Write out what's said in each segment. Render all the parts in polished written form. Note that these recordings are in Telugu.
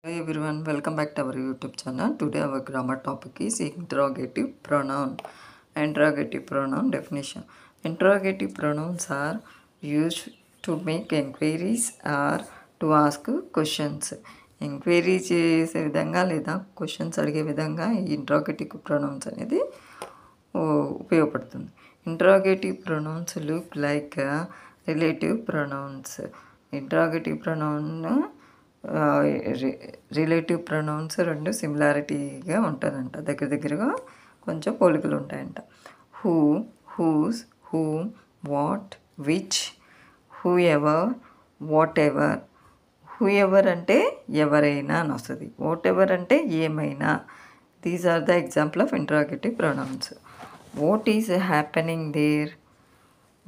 Hey everyone, welcome back to our YouTube channel. Today our grammar topic is interrogative pronoun. Interrogative pronoun definition. Interrogative pronouns are used to make inquiries or to ask questions. Enquiry చేసే విధంగా లేదా క్వశ్చన్స్ అడిగే విధంగా ఈ ఇంట్రాగేటివ్ ప్రొనౌన్స్ అనేది ఉపయోగపడుతుంది. Interrogative pronouns look like relative pronouns. Interrogative pronoun relative pronouns రెండు సిమిలారిటీగా ఉంటుందంట, దగ్గరగా కొంచెం పోలికలు ఉంటాయంట. Who, whose, whom, what, which, whoever, whatever. Whoever అంటే ఎవరైనా అని వస్తుంది. వాట్ ఎవర్ అంటే ఏమైనా. These are the example of interrogative pronouns. What is happening there.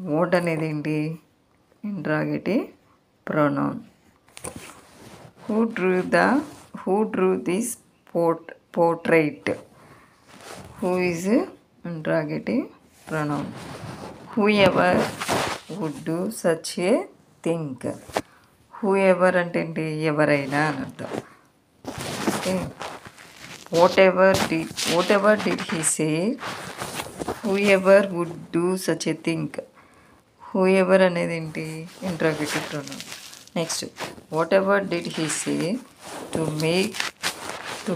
What అనేది ఏంటి? Interrogative pronoun. Who drew this portrait? Who is interrogative pronoun. Whoever would do such a thing. Whoever అంటే ఏంటి? ఎవరైనా అని అర్థం. Okay. Whatever did he say? Whoever would do such a thing. Whoever అనేది ఏంటి? Interrogative pronoun. Next, whatever did he say to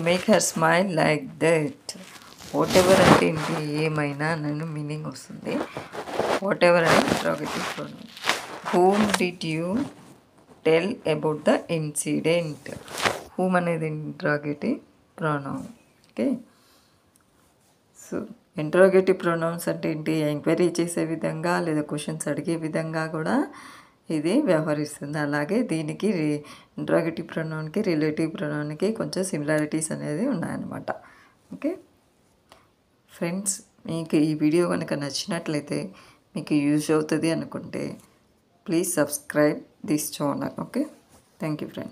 make her smile like that. Whatever అంటే ఏంటి? ఏమైనా నన్ను మీనింగ్ వస్తుంది. వాట్ ఎవర్ అనేది interrogative pronoun. Whom did you tell about the incident. Whom అనేది interrogative pronoun. Okay. So interrogative pronouns అంటే ఏంటి? ఎంక్వైరీ చేసే విధంగా లేదా క్వశ్చన్స్ అడిగే విధంగా కూడా ఇది వ్యవహరిస్తుంది. అలాగే దీనికి ఇంట్రాగేటివ్ ప్రొనౌన్కి రిలేటివ్ ప్రొనౌన్కి కొంచెం సిమిలారిటీస్ అనేది ఉన్నాయన్నమాట. ఓకే ఫ్రెండ్స్, మీకు ఈ వీడియో కనుక నచ్చినట్లయితే, మీకు యూజ్ అవుతుంది అనుకుంటే, please subscribe this channel. Okay, thank you friends.